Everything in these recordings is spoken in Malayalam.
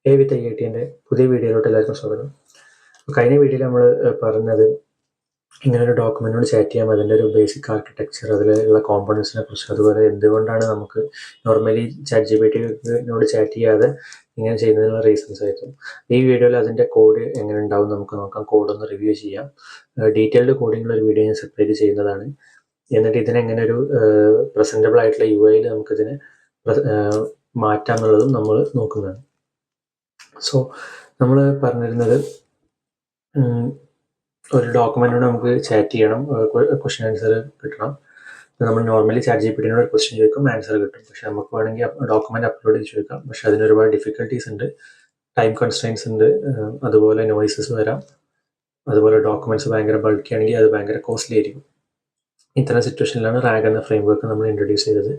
വിത്ത് ഐഐടിൻ്റെ പുതിയ വീഡിയോയിലോട്ട് എല്ലാവർക്കും സ്വാഗതം. കഴിഞ്ഞ വീഡിയോയിൽ നമ്മൾ പറഞ്ഞത് ഇങ്ങനെ ഒരു ഡോക്യുമെൻറ്റിനോട് ചാറ്റ് ചെയ്യാം, അതിൻ്റെ ഒരു ബേസിക് ആർക്കിടെക്ചർ, അതിലുള്ള കോമ്പണൻസിനെ കുറിച്ച്, അതുപോലെ എന്തുകൊണ്ടാണ് നമുക്ക് നോർമലി ChatGPT-നോട് ചാറ്റ് ചെയ്യാതെ ഇങ്ങനെ ചെയ്യുന്നതിനുള്ള റീസൺസ് ആയിരുന്നു. ഈ വീഡിയോയിൽ അതിൻ്റെ കോഡ് എങ്ങനെ ഉണ്ടാവും നമുക്ക് നോക്കാം, കോഡൊന്ന് റിവ്യൂ ചെയ്യാം. ഡീറ്റെയിൽഡ് കോഡിങ്ങുള്ള ഒരു വീഡിയോ ഞാൻ സെപ്പറേറ്റ് ചെയ്യുന്നതാണ്. എന്നിട്ട് ഇതിനെങ്ങനെ ഒരു പ്രസൻറ്റബിൾ ആയിട്ടുള്ള UI-യിൽ നമുക്കിതിനെ മാറ്റാം എന്നുള്ളതും നമ്മൾ നോക്കുന്നതാണ്. സോ നമ്മൾ പറഞ്ഞിരുന്നത് ഒരു ഡോക്യുമെൻറ്റിനോട് നമുക്ക് ചാറ്റ് ചെയ്യണം, ക്വസ്റ്റ്യൻ ആൻസർ കിട്ടണം. നമ്മൾ നോർമലി ChatGPT-നോട് ഒരു ക്വസ്റ്റ്യൻ ചോദിക്കും, ആൻസർ കിട്ടും. പക്ഷെ നമുക്ക് വേണമെങ്കിൽ ഡോക്യുമെൻറ്റ് അപ്ലോഡ് ചെയ്ത് ചോദിക്കാം. പക്ഷെ അതിന് ഒരുപാട് ഡിഫിക്കൽട്ടീസ് ഉണ്ട്, ടൈം കൺസ്ട്രെയിൻസ് ഉണ്ട്, അതുപോലെ നോയ്സസ് വരാം, അതുപോലെ ഡോക്യുമെൻറ്റ്സ് ഭയങ്കര ബൾക്കി ആണെങ്കിൽ അത് ഭയങ്കര കോസ്റ്റ്ലി ആയിരിക്കും. ഇത്തരം സിറ്റുവേഷനിലാണ് RAG എന്ന ഫ്രെയിംവർക്ക് നമ്മൾ ഇൻട്രൊഡ്യൂസ് ചെയ്തത്.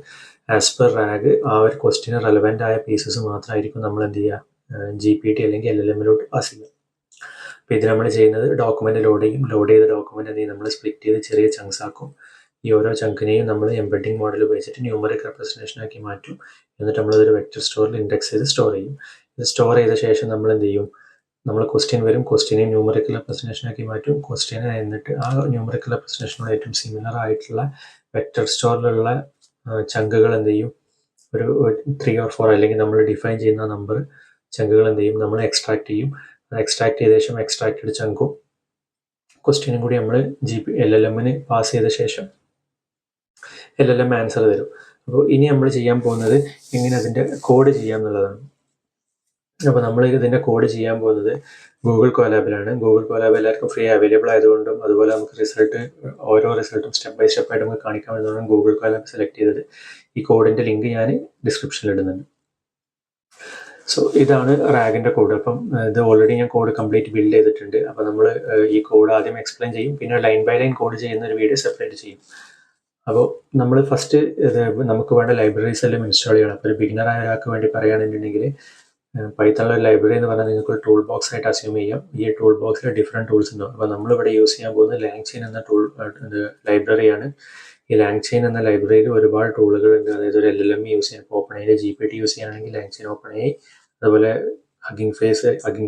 ആസ് പെർ RAG ആ ഒരു ക്വസ്റ്റ്യന് റെലവൻ്റ് ആയ പീസസ് മാത്രമായിരിക്കും നമ്മൾ എന്ത് ചെയ്യുക, GPT അല്ലെങ്കിൽ LLM-ലോട്ട് പാസ് ചെയ്യുക. അപ്പോൾ ഇത് നമ്മൾ ചെയ്യുന്നത് ഡോക്യുമെൻറ്റ് ലോഡ് ചെയ്യും. ലോഡ് ചെയ്ത ഡോക്യുമെൻറ്റ് എന്ത് ചെയ്യും, നമ്മൾ സ്പ്ലിറ്റ് ചെയ്ത് ചെറിയ ചങ്ക്സ് ആക്കും. ഈ ഓരോ ചങ്കിനെയും നമ്മൾ എംബഡിങ് മോഡൽ ഉപയോഗിച്ചിട്ട് ന്യൂമറിക് റെപ്രസെൻറ്റേഷൻ ആക്കി മാറ്റും. എന്നിട്ട് നമ്മളതൊരു വെക്റ്റർ സ്റ്റോറിൽ ഇൻഡെക്സ് ചെയ്ത് സ്റ്റോർ ചെയ്യും. ഇത് സ്റ്റോർ ചെയ്ത ശേഷം നമ്മൾ എന്ത് ചെയ്യും, നമ്മൾ ക്വസ്റ്റ്യൻ വരും, ക്വസ്റ്റ്യനെ ന്യൂമറിക്കൽ റെപ്രസെൻറ്റേഷൻ ആക്കി മാറ്റും. ക്വസ്റ്റ്യനെ എന്നിട്ട് ആ ന്യൂമറിക്കൽ റെപ്രസെൻറ്റേഷനോട് ഏറ്റവും സിമിലർ ആയിട്ടുള്ള വെക്റ്റർ സ്റ്റോറിലുള്ള ചങ്കുകൾ എന്ത് ചെയ്യും, ഒരു 3 or 4 അല്ലെങ്കിൽ നമ്മൾ ഡിഫൈൻ ചെയ്യുന്ന നമ്പർ ചങ്കുകൾ എന്ത് ചെയ്യും, നമ്മൾ എക്സ്ട്രാക്ട് ചെയ്യും. എക്സ്ട്രാക്ട് ചെയ്ത ശേഷം എക്സ്ട്രാക്റ്റഡ് ചങ്കും ക്വസ്റ്റ്യനും കൂടി നമ്മൾ LLM-ന് പാസ് ചെയ്ത ശേഷം LLM ആൻസർ തരും. അപ്പോൾ ഇനി നമ്മൾ ചെയ്യാൻ പോകുന്നത് എങ്ങനെ അതിൻ്റെ കോഡ് ചെയ്യാം എന്നുള്ളതാണ്. അപ്പോൾ നമ്മൾ ഇതിൻ്റെ കോഡ് ചെയ്യാൻ പോകുന്നത് ഗൂഗിൾ കോലാബിലാണ്. ഗൂഗിൾ കോലാബ് എല്ലാവർക്കും ഫ്രീ അവൈലബിൾ ആയതുകൊണ്ടും അതുപോലെ നമുക്ക് ഓരോ റിസൾട്ടും സ്റ്റെപ്പ് ബൈ സ്റ്റെപ്പ് ആയിട്ട് നമുക്ക് കാണിക്കാൻ വേണ്ടിയാണ് ഗൂഗിൾ കോലാബ് സെലക്ട് ചെയ്തത്. ഈ കോഡിൻ്റെ ലിങ്ക് ഞാൻ ഡിസ്ക്രിപ്ഷനിൽ ഇടുന്നുണ്ട്. സോ ഇതാണ് RAG-ൻ്റെ കോഡ്. അപ്പം ഇത് ഓൾറെഡി ഞാൻ കോഡ് കംപ്ലീറ്റ് ബിൽഡ് ചെയ്തിട്ടുണ്ട്. അപ്പോൾ നമ്മൾ ഈ കോഡ് ആദ്യം എക്സ്പ്ലെയിൻ ചെയ്യും, പിന്നെ ലൈൻ ബൈ ലൈൻ കോഡ് ചെയ്യുന്ന ഒരു വീഡിയോ സെപ്പറേറ്റ് ചെയ്യും. അപ്പോൾ നമ്മൾ ഫസ്റ്റ് നമുക്ക് വേണ്ട ലൈബ്രറീസ് എല്ലാം ഇൻസ്റ്റാൾ ചെയ്യണം. അപ്പോൾ ഒരു ബിഗിനറായ ഒരാൾക്ക് വേണ്ടി പറയുകയാണെന്നുണ്ടെങ്കിൽ പൈത്തണിലെ ലൈബ്രറി എന്ന് പറഞ്ഞാൽ നിങ്ങൾക്ക് ഒരു ടൂൾ ബോക്സ് ആയിട്ട് അസ്യൂം ചെയ്യാം. ഈ ടൂൾ ബോക്സിൽ ഡിഫറെൻറ്റ് ടൂൾസ് ഉണ്ടാവും. അപ്പോൾ നമ്മളിവിടെ യൂസ് ചെയ്യാൻ പോകുന്നത് LangChain എന്ന ലൈബ്രറിയാണ്. ഈ LangChain എന്ന ലൈബ്രറിയിൽ ഒരുപാട് ടൂളുകൾ ഉണ്ട്. അതായത് ഒരു LLM യൂസ് ചെയ്യാൻ OpenAI GPT യൂസ് ചെയ്യുകയാണെങ്കിൽ LangChain OpenAI, അതുപോലെ ഹഗ്ഗിങ്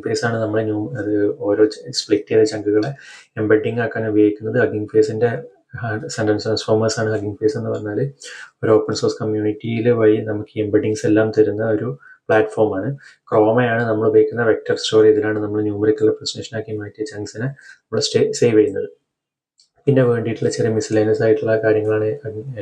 ഫേസ് ആണ് നമ്മൾ ഓരോ സ്പ്ലിറ്റ് ചെയ്ത ചങ്കുകളെ എംബഡിങ് ആക്കാൻ ഉപയോഗിക്കുന്നത്. ഹഗ്ഗിങ് ഫേസിൻ്റെ സെൻറ്റൻസ് ട്രാൻസ്ഫോമേഴ്സ് ആണ് ഹഗ്ഗിങ് ഫേസ് എന്ന് പറഞ്ഞാൽ. ഒരു ഓപ്പൺ സോഴ്സ് കമ്മ്യൂണിറ്റിയിൽ വഴി നമുക്ക് എംബഡിങ്സ് എല്ലാം തരുന്ന ഒരു പ്ലാറ്റ്ഫോമാണ്. ക്രോമയാണ് നമ്മൾ ഉപയോഗിക്കുന്ന വെക്റ്റർ സ്റ്റോർ. ഇതിലാണ് നമ്മൾ ന്യൂമറിക്കൽ റെപ്രസെൻറ്റേഷൻ ആക്കി മാറ്റിയ ചങ്ക്സിനെ നമ്മൾ സേവ് ചെയ്യുന്നത്. പിന്നെ വേണ്ടിയിട്ടുള്ള ചെറിയ മിസ്ലേനിയസ് ആയിട്ടുള്ള കാര്യങ്ങളാണ്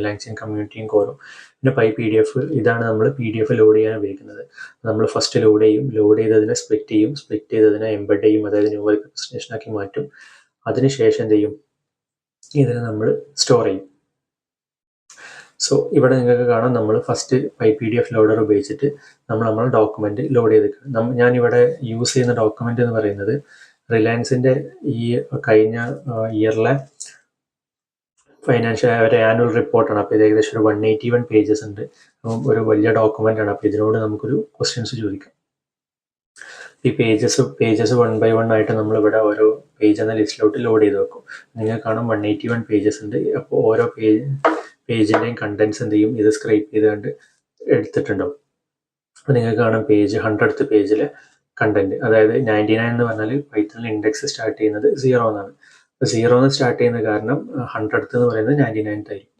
LangChain കമ്മ്യൂണിറ്റിയും കോറും. പിന്നെ PDF, ഇതാണ് നമ്മൾ PDF ലോഡ് ചെയ്യാൻ ഉപയോഗിക്കുന്നത്. നമ്മൾ ഫസ്റ്റ് ലോഡ് ചെയ്യും, ലോഡ് ചെയ്തതിനെ സ്പ്ലിറ്റ് ചെയ്യും, സ്പ്ലിറ്റ് ചെയ്തതിനെ എംബഡ് ചെയ്യും, അതായത് ന്യൂമറിക്കൽ റെപ്രസെൻറ്റേഷൻ ആക്കി മാറ്റും. അതിനുശേഷം എന്ത് ചെയ്യും, ഇതിനെ നമ്മൾ സ്റ്റോർ ചെയ്യും. സോ ഇവിടെ നിങ്ങൾക്ക് കാണാം, നമ്മൾ ഫസ്റ്റ് PDF ലോഡർ ഉപയോഗിച്ചിട്ട് നമ്മൾ ഡോക്യുമെൻറ്റ് ലോഡ് ചെയ്തിട്ടുണ്ട്. ഞാനിവിടെ യൂസ് ചെയ്യുന്ന ഡോക്യുമെൻ്റ് എന്ന് പറയുന്നത് റിലയൻസിൻ്റെ ഈ കഴിഞ്ഞ ഇയറിലെ ഫൈനാൻഷ്യൽ ഒരു ആനുവൽ റിപ്പോർട്ടാണ്. അപ്പോൾ ഇത് ഏകദേശം ഒരു 181 പേജസ് ഉണ്ട്. അപ്പം ഒരു വലിയ ഡോക്യുമെൻ്റ് ആണ്. അപ്പോൾ ഇതിനോട് നമുക്കൊരു ക്വസ്റ്റ്യൻസ് ചോദിക്കാം. ഈ പേജസ് 1 by 1 ആയിട്ട് നമ്മളിവിടെ ഓരോ പേജ് എന്ന ലിസ്റ്റിലോട്ട് ലോഡ് ചെയ്ത് വെക്കും. നിങ്ങൾക്ക് കാണാം 181 പേജസ് ഉണ്ട്. അപ്പോൾ ഓരോ പേജിൻ്റെയും കണ്ടൻസ് എന്ത് ചെയ്യും, ഇത് സ്ക്രൈപ്പ് ചെയ്തുകൊണ്ട് എടുത്തിട്ടുണ്ടാവും. അപ്പോൾ നിങ്ങൾക്ക് കാണാം 100th പേജിലെ കണ്ടന്റ്, അതായത് 99 എന്ന് പറഞ്ഞാൽ പൈത്തണിൽ ഇൻഡെക്സ് സ്റ്റാർട്ട് ചെയ്യുന്നത് 0 എന്നാണ്. 0 എന്ന് സ്റ്റാർട്ട് ചെയ്യുന്ന കാരണം 100th എന്ന് പറയുന്നത് 99th ആയിരിക്കും.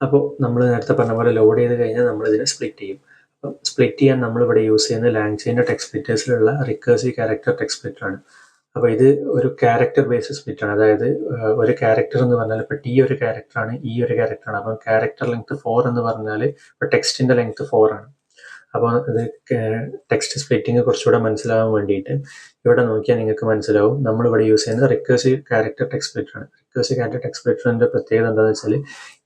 അപ്പോൾ നമ്മൾ നേരത്തെ പറഞ്ഞ പോലെ ലോഡ് ചെയ്ത് കഴിഞ്ഞാൽ നമ്മൾ ഇതിനെ സ്പ്ലിറ്റ് ചെയ്യും. അപ്പം സ്പ്ലിറ്റ് ചെയ്യാൻ നമ്മളിവിടെ യൂസ് ചെയ്യുന്ന LangChain ടെക്സ്റ്റ് സ്പ്ലിറ്റേഴ്സിലുള്ള റിക്കേഴ്സീവ് ക്യാരക്ടർ ടെക്സ്റ്റ് സ്പ്ലിറ്ററാണ്. അപ്പോൾ ഇത് ഒരു ക്യാരക്ടർ ബേസ്ഡ് സ്പ്ലിറ്റാണ്. അതായത് ഒരു ക്യാരക്ടർ എന്ന് പറഞ്ഞാൽ ഇപ്പോൾ T ഒരു ക്യാരക്ടറാണ്, E ഒരു ക്യാരക്ടറാണ്. അപ്പം ക്യാരക്ടർ ലെങ്ത് 4 എന്ന് പറഞ്ഞാൽ ഇപ്പോൾ ടെക്സ്റ്റിൻ്റെ ലെങ്ത് 4 ആണ്. അപ്പോൾ ഇത് ടെക്സ്റ്റ് സ്പ്ലിറ്റിങ് കുറച്ചുകൂടെ മനസ്സിലാവാൻ വേണ്ടിയിട്ട് ഇവിടെ നോക്കിയാൽ നിങ്ങൾക്ക് മനസ്സിലാവും. നമ്മളിവിടെ യൂസ് ചെയ്യുന്നത് റിക്കേഴ്സീവ് ക്യാരക്ടർ ടെക്സ്റ്റ് സ്പ്ലിറ്ററാണ്. റിക്കേഴ്സീവ് ക്യാരക്ടർ ടെക്സ്റ്റ് സ്പ്ലിറ്ററിൻ്റെ പ്രത്യേകത എന്താണെന്ന് വെച്ചാൽ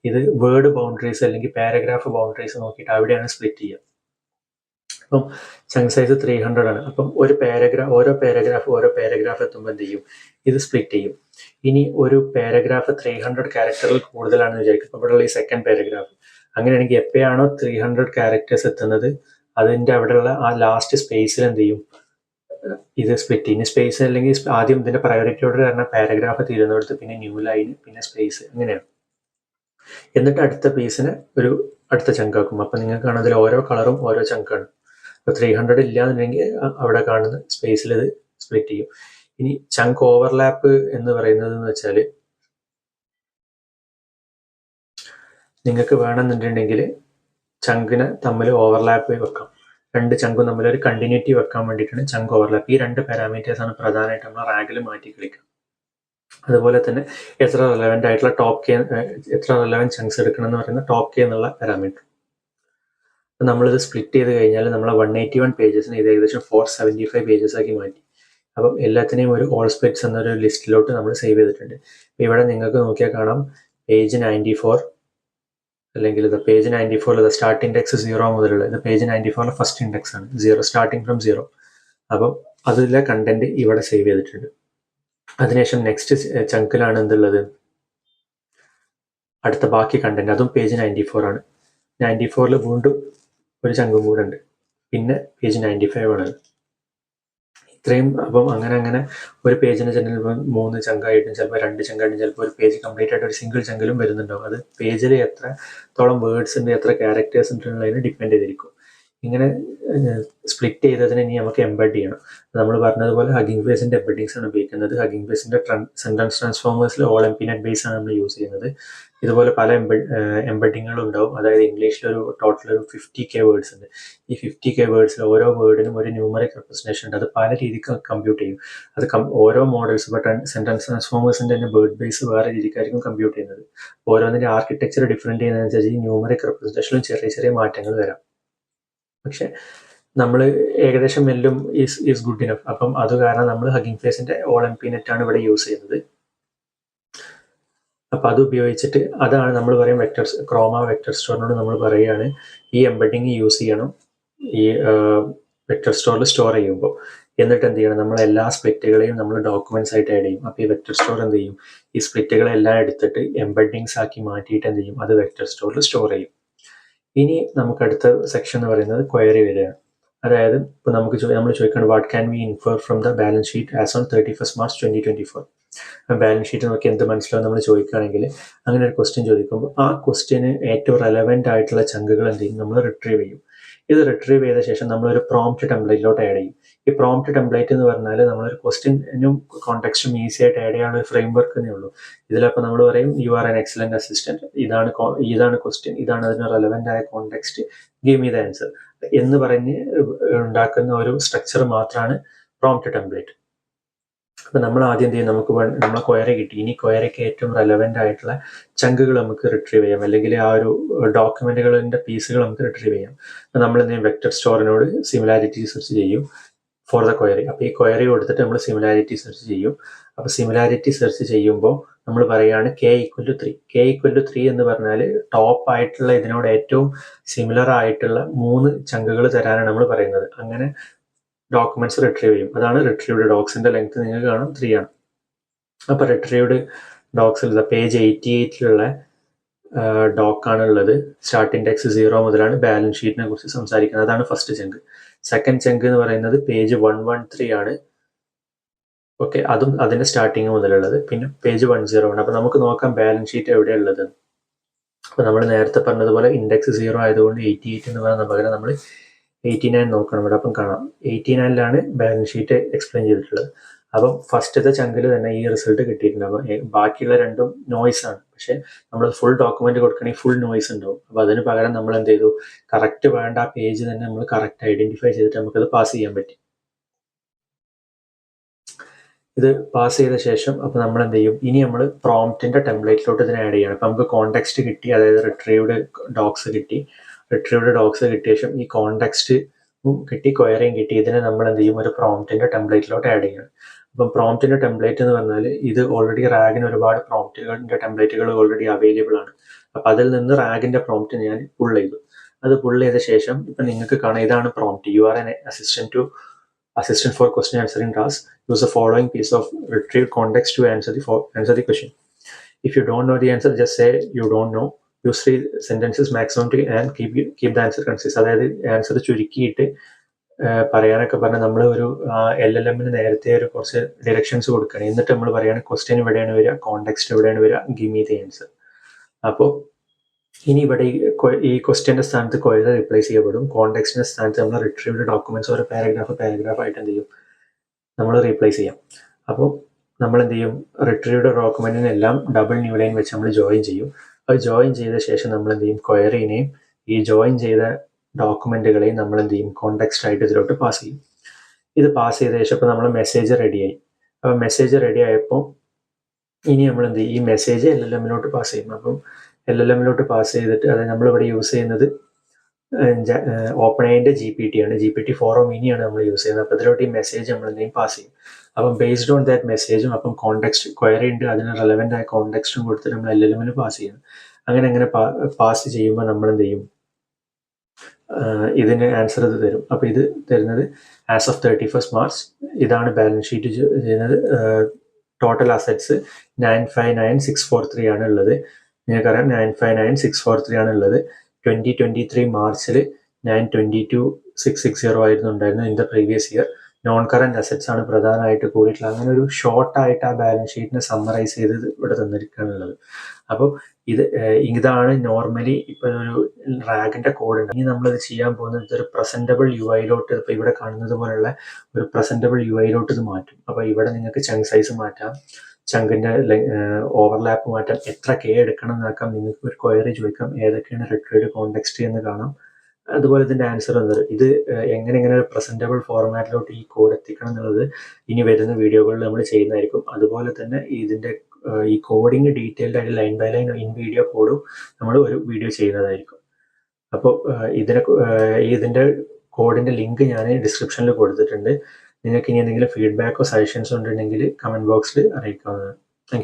ഇത് വേർഡ് ബൗണ്ടറീസ് അല്ലെങ്കിൽ പാരഗ്രാഫ് ബൗണ്ടറീസ് നോക്കിയിട്ട് അവിടെയാണ് സ്പ്ലിറ്റ് ചെയ്യുക. അപ്പം ചങ്ക് സൈസ് 300 ആണ്. അപ്പം ഓരോ പാരഗ്രാഫ് എത്തുമ്പോൾ എന്ത് ചെയ്യും, ഇത് സ്പ്ലിറ്റ് ചെയ്യും. ഇനി ഒരു പാരഗ്രാഫ് 300 ക്യാരക്ടറിൽ കൂടുതലാണെന്ന് വിചാരിക്കും. അപ്പോൾ ഇവിടെയുള്ള ഈ സെക്കൻഡ് പാരഗ്രാഫ് അങ്ങനെയാണെങ്കിൽ എപ്പോഴാണോ 300 ക്യാരക്ടേഴ്സ് എത്തുന്നത് അതിൻ്റെ അവിടെയുള്ള ആ ലാസ്റ്റ് സ്പേസിൽ എന്ത് ചെയ്യും, ഇത് സ്പ്ലിറ്റ് ചെയ്യും. സ്പേസ് അല്ലെങ്കിൽ ആദ്യം ഇതിൻ്റെ പ്രയോറിറ്റി ഓർഡർ കാരണം പാരഗ്രാഫ് തീരുന്നിടത്ത് പിന്നെ ന്യൂ ലൈൻ പിന്നെ സ്പേസ് അങ്ങനെയാണ്. എന്നിട്ട് അടുത്ത പീസിന് അടുത്ത ചങ്കാക്കും. അപ്പം നിങ്ങൾക്ക് കാണാം അതിൽ ഓരോ കളറും ഓരോ ചങ്കാണ്. അപ്പോൾ 300 ഇല്ലാന്നുണ്ടെങ്കിൽ അവിടെ കാണുന്ന സ്പേസിൽ ഇത് സ്പ്ലിറ്റ് ചെയ്യും. ഇനി ചങ്ക് ഓവർലാപ്പ് എന്ന് പറയുന്നത് എന്ന് വെച്ചാൽ നിങ്ങൾക്ക് വേണമെന്നുണ്ടെങ്കിൽ ചങ്കിനെ തമ്മിൽ ഓവർലാപ്പ് വെക്കാം. രണ്ട് ചങ്കും തമ്മിൽ ഒരു കണ്ടിന്യൂറ്റി വെക്കാൻ വേണ്ടിയിട്ടാണ് ചങ്ക് ഓവർലാപ്പ്. ഈ രണ്ട് പാരാമീറ്റേഴ്സാണ് പ്രധാനമായിട്ട് നമ്മൾ റാഗിൽ മാറ്റി കളിക്കുക. അതുപോലെ തന്നെ എത്ര റെലവൻ്റ് ആയിട്ടുള്ള ടോപ്പ് കെ, എത്ര റെലവൻറ്റ് ചങ്ക്സ് എടുക്കണം എന്ന് പറയുന്ന ടോപ്പ് കെ എന്നുള്ള പാരാമീറ്റർ. നമ്മളിത് സ്പ്ലിറ്റ് ചെയ്ത് കഴിഞ്ഞാൽ നമ്മളെ 181 പേജസിന് ഇത് ഏകദേശം 475 പേജസ് ആക്കി മാറ്റി. അപ്പം എല്ലാത്തിനെയും ഒരു ഓൾ സ്പ്ലിറ്റ്സ് എന്നൊരു ലിസ്റ്റിലോട്ട് നമ്മൾ സേവ് ചെയ്തിട്ടുണ്ട്. ഇവിടെ നിങ്ങൾക്ക് നോക്കിയാൽ കാണാം പേജ് 94 അല്ലെങ്കിൽ ഇത് പേജ് 94 ഇത് സ്റ്റാർട്ട് ഇൻഡെക്സ് 0 മുതലുള്ള ഇത് പേജ് 94 ഫസ്റ്റ് ഇൻഡെക്സ് ആണ്, 0 സ്റ്റാർട്ടിങ് ഫ്രം 0. അപ്പം അതിലെ കണ്ടന്റ് ഇവിടെ സേവ് ചെയ്തിട്ടുണ്ട്. അതിനുശേഷം നെക്സ്റ്റ് ചങ്കിലാണ് എന്തുള്ളത്, അടുത്ത ബാക്കി കണ്ടന്റ്, അതും പേജ് 94 ആണ്. 94 വീണ്ടും ഒരു ചങ്കും കൂടെ ഉണ്ട്, പിന്നെ പേജ് 95 ആണ്. ഇത്രയും അപ്പം അങ്ങനെ ഒരു പേജിന് ചിലപ്പോൾ 3 ചങ്കായിട്ടും ചിലപ്പോൾ 2 ചങ്കായിട്ടും ചിലപ്പോൾ ഒരു പേജ് കംപ്ലീറ്റ് ആയിട്ട് ഒരു സിംഗിൾ ചങ്കിലും വരുന്നുണ്ടാവും. അത് പേജിൽ എത്രത്തോളം വേർഡ്സ് ഉണ്ട്, എത്ര ക്യാരക്ടേഴ്സ് ഉണ്ടെന്നുള്ളതിന് ഡിപ്പെൻഡ് ചെയ്തിരിക്കും. ഇങ്ങനെ സ്പ്ലിറ്റ് ചെയ്തതിനെ ഇനി നമുക്ക് എംബഡ് ചെയ്യണം. നമ്മൾ പറഞ്ഞതുപോലെ ഹഗിംഗ് ഫേസിന്റെ എംബഡിങ്സ് ആണ് ഉപയോഗിക്കുന്നത്. ഹഗിംഗ് ഫേസിന്റെ സെന്റൻസ് ട്രാൻസ്ഫോമേഴ്സിൽ ഓൾ എംപിനെറ്റ് ബേസ് ആണ് നമ്മൾ യൂസ് ചെയ്യുന്നത്. ഇതുപോലെ പല എംബഡിങ്ങുകളും ഉണ്ടാവും. അതായത് ഇംഗ്ലീഷിൽ ഒരു ടോട്ടൽ ഒരു 50K വേർഡ്സ് ഉണ്ട്. ഈ 50K വേർഡ്സിൽ ഓരോ വേർഡിനും ഒരു ന്യൂമറിക് റെപ്രസെന്റേഷൻ ഉണ്ട്. അത് പല രീതിക്ക് കമ്പ്യൂട്ട് ചെയ്യും. അത് ഓരോ മോഡൽസ് ഇപ്പോൾ സെന്റൻസ് ട്രാൻസ്ഫോമേഴ്സിന്റെ തന്നെ വേർഡ് ബേസ് വേറെ രീതിക്കായിരിക്കും കമ്പ്യൂട്ട് ചെയ്യുന്നത്. ഓരോന്നിന്റെ ആർക്കിടെക്ചർ ഡിഫറെന്റ് ചെയ്യുന്നതനുസരിച്ച് ഈ ന്യൂമറിക് റെപ്രസെന്റേഷനിലും ചെറിയ ചെറിയ മാറ്റങ്ങൾ വരാം. പക്ഷെ നമ്മൾ ഏകദേശം എല്ലാം ഈസ് ഗുഡ് ഇനഫ്. അപ്പം അത് കാരണം നമ്മൾ ഹഗിംഗ് ഫേസിന്റെ ഓൾ എംപിനെറ്റ് ആണ് ഇവിടെ യൂസ് ചെയ്യുന്നത്. അപ്പം അത് ഉപയോഗിച്ചിട്ട് അതാണ് നമ്മൾ പറയും വെക്ടർ ക്രോമ വെക്ടർ സ്റ്റോറിനോട് നമ്മൾ പറയുകയാണ് ഈ എംബഡിങ് യൂസ് ചെയ്യണം ഈ വെക്ടർ സ്റ്റോറിൽ സ്റ്റോർ ചെയ്യുമ്പോൾ. എന്നിട്ട് എന്ത് ചെയ്യണം, നമ്മൾ എല്ലാ സ്പ്ലിറ്റുകളെയും നമ്മൾ ഡോക്യുമെന്റ്സ് ആയിട്ട് ആഡ് ചെയ്യും. അപ്പോൾ ഈ വെക്ടർ സ്റ്റോർ എന്ത് ചെയ്യും, ഈ സ്പ്ലിറ്റുകളെല്ലാം എടുത്തിട്ട് എംബഡിങ്സ് ആക്കി മാറ്റിയിട്ട് എന്ത് ചെയ്യും, അത് വെക്ടർ സ്റ്റോറിൽ സ്റ്റോർ ചെയ്യും. ഇനി നമുക്ക് അടുത്ത സെക്ഷൻ എന്ന് പറയുന്നത് ക്വയറി വരികയാണ്. അതായത് ഇപ്പോൾ നമ്മൾ ചോദിക്കണം what can we infer from the balance sheet as on 31 March 2024. Balance sheet നോക്കി എന്ത് മനസ്സിലാവും നമ്മൾ ചോദിക്കുകയാണെങ്കിൽ, അങ്ങനെ ഒരു ക്വസ്റ്റ്യൻ ചോദിക്കുമ്പോൾ ആ ക്വസ്റ്റ്യന് ഏറ്റവും റെലവെന്റ് ആയിട്ടുള്ള ചങ്കുകൾ എന്ത് ചെയ്യും, നമ്മൾ റിട്രീവ് ചെയ്യും. ഇത് റിട്രീവ് ചെയ്ത ശേഷം നമ്മളൊരു പ്രോംപ്റ്റ് ടെംപ്ലേറ്റിലോട്ട് ആഡ് ചെയ്യും. ഈ പ്രോംപ്റ്റ് ടെംപ്ലേറ്റ് എന്ന് പറഞ്ഞാൽ നമ്മളൊരു ക്വസ്റ്റ്യനും കോണ്ടെക്സ്റ്റും ഈസി ആയിട്ട് ആഡ് ചെയ്യാനുള്ള ഒരു ഫ്രെയിം വർക്ക് എന്നേ ഉള്ളൂ. ഇതിലപ്പോൾ നമ്മൾ പറയും you are N excellent assistant, ഇതാണ് ക്വസ്റ്റ്യൻ, ഇതാണ് അതിന് റെലവെന്റ് ആയ context, give me the answer എന്ന് പറഞ്ഞ് ഉണ്ടാക്കുന്ന ഒരു സ്ട്രക്ചർ മാത്രമാണ് പ്രോംപ്റ്റ് ടെംപ്ലേറ്റ്. അപ്പം നമ്മൾ ആദ്യം എന്ത് ചെയ്യും, നമ്മളെ ക്വയറി കിട്ടി. ഇനി ക്വയറിക്ക് ഏറ്റവും റെലവെന്റ് ആയിട്ടുള്ള ചങ്കുകൾ നമുക്ക് റിട്രീവ് ചെയ്യാം, അല്ലെങ്കിൽ ആ ഒരു ഡോക്യുമെന്റുകളിന്റെ പീസുകൾ നമുക്ക് റിട്രീവ് ചെയ്യാം. അപ്പം നമ്മൾ എന്ത് ചെയ്യും, വെക്ടർ സ്റ്റോറിനോട് സിമിലാരിറ്റി സെർച്ച് ചെയ്യും ഫോർ ദ ക്വയറി. അപ്പോൾ ഈ ക്വയറി കൊടുത്തിട്ട് നമ്മൾ സിമിലാരിറ്റി സെർച്ച് ചെയ്യും. അപ്പോൾ സിമിലാരിറ്റി സെർച്ച് ചെയ്യുമ്പോൾ നമ്മൾ പറയുകയാണ് k=3. k=3 എന്ന് പറഞ്ഞാൽ ടോപ്പ് ആയിട്ടുള്ള ഇതിനോട് ഏറ്റവും സിമിലർ ആയിട്ടുള്ള 3 ചങ്കുകൾ തരാനാണ് നമ്മൾ പറയുന്നത്. അങ്ങനെ ഡോക്യുമെന്റ്സ് റിട്രീവ് ചെയ്യും. അതാണ് റിട്രീവ്ഡ് ഡോക്സിന്റെ ലെങ്ത് നിങ്ങൾക്ക് കാണാം 3 ആണ്. അപ്പോൾ റിട്രീവ്ഡ് ഡോക്സിൽ പേജ് 88 ഡോക്കാണ് ഉള്ളത്. സ്റ്റാർട്ട് ഇൻഡെക്സ് 0 മുതലാണ് ബാലൻസ് ഷീറ്റിനെ കുറിച്ച് സംസാരിക്കുന്നത്. അതാണ് ഫസ്റ്റ് ചങ്ക്. സെക്കൻഡ് ചങ്ക് എന്ന് പറയുന്നത് പേജ് 113 ആണ്. ഓക്കെ, അതും അതിന്റെ സ്റ്റാർട്ടിങ് മുതലുള്ളത്. പിന്നെ പേജ് 10 ആണ്. അപ്പൊ നമുക്ക് നോക്കാം ബാലൻസ് ഷീറ്റ് എവിടെയുള്ളത്. അപ്പൊ നമ്മൾ നേരത്തെ പറഞ്ഞതുപോലെ ഇൻഡെക്സ് 0 ആയതുകൊണ്ട് 88 എന്ന് പറയുന്ന പകരം നമ്മൾ 89 നോക്കണം. ഇവിടെ അപ്പം കാണാം 89 ബാലൻസ് ഷീറ്റ് എക്സ്പ്ലെയിൻ ചെയ്തിട്ടുള്ളത്. അപ്പം ഫസ്റ്റത്തെ ചങ്കിൽ തന്നെ ഈ റിസൾട്ട് കിട്ടിയിട്ടുണ്ട്. അപ്പം ബാക്കിയുള്ള രണ്ടും നോയ്സ് ആണ്. പക്ഷെ നമ്മൾ ഫുൾ ഡോക്യുമെന്റ് കൊടുക്കണമെങ്കിൽ ഫുൾ നോയ്സ് ഉണ്ടാവും. അപ്പൊ അതിന് പകരം നമ്മൾ എന്ത് ചെയ്തു, കറക്റ്റ് വേണ്ട ആ പേജ് തന്നെ നമ്മൾ കറക്റ്റ് ഐഡന്റിഫൈ ചെയ്തിട്ട് നമുക്കത് പാസ് ചെയ്യാൻ പറ്റി. ഇത് പാസ് ചെയ്ത ശേഷം അപ്പോൾ നമ്മൾ എന്ത് ചെയ്യും, ഇനി നമ്മൾ പ്രോംപ്റ്റിന്റെ ടെംപ്ലേറ്റിലോട്ട് ഇതിനെ ആഡ് ചെയ്യണം. അപ്പം നമുക്ക് കോണ്ടെക്സ്റ്റ് കിട്ടി, അതായത് റിട്രീവ്ഡ് ഡോക്സ് കിട്ടി. റിട്രീവ്ഡ് ഡോക്സ് കിട്ടിയ ശേഷം ഈ കോണ്ടെക്സ്റ്റ് കിട്ടി, ക്വയറിയും കിട്ടി. ഇതിനെ നമ്മൾ എന്ത് ചെയ്യും, ഒരു പ്രോംപ്റ്റിന്റെ ടെംപ്ലേറ്റിലോട്ട് ആഡ് ചെയ്യണം. അപ്പം പ്രോംപ്റ്റിന്റെ ടെംപ്ലേറ്റ് എന്ന് പറഞ്ഞാൽ ഇത് ഓൾറെഡി റാഗിന് ഒരുപാട് പ്രോംപ്റ്റുകളുടെ ടെംപ്ലേറ്റുകൾ ഓൾറെഡി അവൈലബിൾ ആണ്. അപ്പം അതിൽ നിന്ന് റാഗിന്റെ പ്രോംപ്റ്റ് ഞാൻ പുൾ ചെയ്തു. അത് പുൾ ചെയ്ത ശേഷം ഇപ്പം നിങ്ങൾക്ക് കാണാം, ഇതാണ് prompt. You are N assistant for question answering task. Use the following piece of retrieved context to answer the question. If you don't know the answer, just say you don't know. Use 3 sentences maximum to and keep the answer concise. അതായത് ആൻസർ ചുരുക്കിയിട്ട് പറയാനൊക്കെ പറഞ്ഞാൽ നമ്മൾ ഒരു LLMന് നേരത്തെ ഒരു കുറച്ച് ഡിറക്ഷൻസ് കൊടുക്കണം. എന്നിട്ട് നമ്മൾ പറയുകയാണ് ക്വസ്റ്റ്യൻ എവിടെയാണ് വരിക, കോണ്ടെക്സ്റ്റ് എവിടെയാണ് വരിക, ഗിവ് മീ ദി ആൻസർ. അപ്പോൾ ഇനി ഇവിടെ ഈ ക്വസ്റ്റ്യൻ്റെ സ്ഥാനത്ത് ക്വയറി റീപ്ലേസ് ചെയ്യപ്പെടും. കോണ്ടെക്സ്റ്റിൻ്റെ സ്ഥാനത്ത് നമ്മൾ റിട്രീവ്ഡ് ഡോക്യുമെൻറ്റ്സ് ഒരു പാരഗ്രാഫ് ആയിട്ട് എന്ത് ചെയ്യും, നമ്മൾ റീപ്ലേസ് ചെയ്യാം. അപ്പോൾ നമ്മൾ എന്ത് ചെയ്യും, റിട്രീവ്ഡ് ഡോക്യുമെൻറ്റിനെല്ലാം ഡബിൾ ന്യൂ ലൈൻ വെച്ച് നമ്മൾ ജോയിൻ ചെയ്യും. അത് ജോയിൻ ചെയ്ത ശേഷം നമ്മൾ എന്ത് ചെയ്യും, ക്വയറിനെയും ഈ ജോയിൻ ചെയ്ത ഡോക്യുമെൻറ്റുകളെയും നമ്മൾ എന്ത് ചെയ്യും, കോണ്ടെക്സ്റ്റ് ആയിട്ട് ഇതിലോട്ട് പാസ് ചെയ്യും. ഇത് പാസ് ചെയ്ത ശേഷം ഇപ്പോൾ നമ്മൾ മെസ്സേജ് റെഡിയായി. അപ്പോൾ മെസ്സേജ് റെഡി ആയപ്പോൾ ഇനി നമ്മൾ എന്ത് ചെയ്യും, ഈ മെസ്സേജ് LLM-ലോട്ട് പാസ് ചെയ്യും. അപ്പം LLM-ലോട്ട് പാസ് ചെയ്തിട്ട് അതായത് നമ്മളിവിടെ യൂസ് ചെയ്യുന്നത് OpenAIൻ്റെ GPT ആണ്. GPT-4o Mini-ആണ് നമ്മൾ യൂസ് ചെയ്യുന്നത്. അപ്പോൾ ഇതിലോട്ട് ഈ മെസ്സേജ് നമ്മൾ എന്തെങ്കിലും പാസ് ചെയ്യും. അപ്പം ബേസ്ഡ് ഓൺ ദാറ്റ് മെസ്സേജും അപ്പം കോണ്ടെക്സ്റ്റ് ക്വയറി ഉണ്ട്, അതിന് റെലവൻ്റ് ആയ കോണ്ടെക്സ്റ്റും കൊടുത്തിട്ട് നമ്മൾ LLM-ന് പാസ് ചെയ്യണം. അങ്ങനെ പാസ് ചെയ്യുമ്പോൾ നമ്മൾ എന്ത് ചെയ്യും, ഇതിന് ആൻസർ ഇത് തരും. അപ്പോൾ ഇത് തരുന്നത് ആസ് ഓഫ് 31st March ഇതാണ് ബാലൻസ് ഷീറ്റ് ചെയ്യുന്നത്. ടോട്ടൽ അസറ്റ്സ് 959,643 ആണ് ഉള്ളത്. നിങ്ങൾക്കറിയാം 959,643 ആണ് ഉള്ളത്. 2023 മാർച്ചിൽ 922,660 ആയിരുന്നു ഉണ്ടായിരുന്നത് in the previous year. Non current assets ആണ് പ്രധാനമായിട്ട് കൂടിയിട്ടുള്ളത്. അങ്ങനെ ഒരു ഷോർട്ടായിട്ട് ആ ബാലൻസ് ഷീറ്റിനെ സമ്മറൈസ് ചെയ്ത് ഇവിടെ തന്നിരിക്കുകയാണുള്ളത്. അപ്പോൾ ഇതാണ് നോർമലി ഇപ്പോൾ ഒരു റാഗിൻ്റെ കോഡ് ഉണ്ട്. ഇനി നമ്മളിത് ചെയ്യാൻ പോകുന്നത് ഇതൊരു പ്രസൻറ്റബിൾ UI-ലോട്ട്, ഇപ്പോൾ ഇവിടെ കാണുന്നത് പോലുള്ള ഒരു പ്രസൻറ്റബിൾ UI-ലോട്ട് ഇത് മാറ്റും. അപ്പോൾ ഇവിടെ നിങ്ങൾക്ക് ചങ്ക് സൈസ് മാറ്റാം, ചങ്കിൻ്റെ ഓവർലാപ്പ് മാറ്റാം, എത്ര K എടുക്കണം എന്നാക്കാം, നിങ്ങൾക്ക് ഒരു ക്വയറി ചോദിക്കാം, ഏതൊക്കെയാണ് റിട്രീവ്ഡ് കോണ്ടെക്സ്റ്റ് എന്ന് കാണാം. അതുപോലെ ഇതിൻ്റെ ആൻസർ എന്നത് ഇത് എങ്ങനെ ഒരു പ്രസൻറ്റബിൾ ഫോർമാറ്റിലോട്ട് ഈ കോഡ് എത്തിക്കണം എന്നുള്ളത് ഇനി വരുന്ന വീഡിയോകളിൽ നമ്മൾ ചെയ്യുന്നതായിരിക്കും. അതുപോലെ തന്നെ ഇതിൻ്റെ ഈ കോഡിങ് ഡീറ്റെയിൽഡ് ആയിട്ട് line by line in video കോഡും നമ്മൾ ഒരു വീഡിയോ ചെയ്യുന്നതായിരിക്കും. അപ്പോൾ ഇതിൻ്റെ കോഡിൻ്റെ ലിങ്ക് ഞാൻ ഡിസ്ക്രിപ്ഷനിൽ കൊടുത്തിട്ടുണ്ട്. നിങ്ങൾക്ക് ഇനി എന്തെങ്കിലും ഫീഡ്ബാക്കോ സജഷൻസോ ഉണ്ടെങ്കിൽ കമൻറ്റ് ബോക്സിൽ അറിയിക്കാവുന്നതാണ്.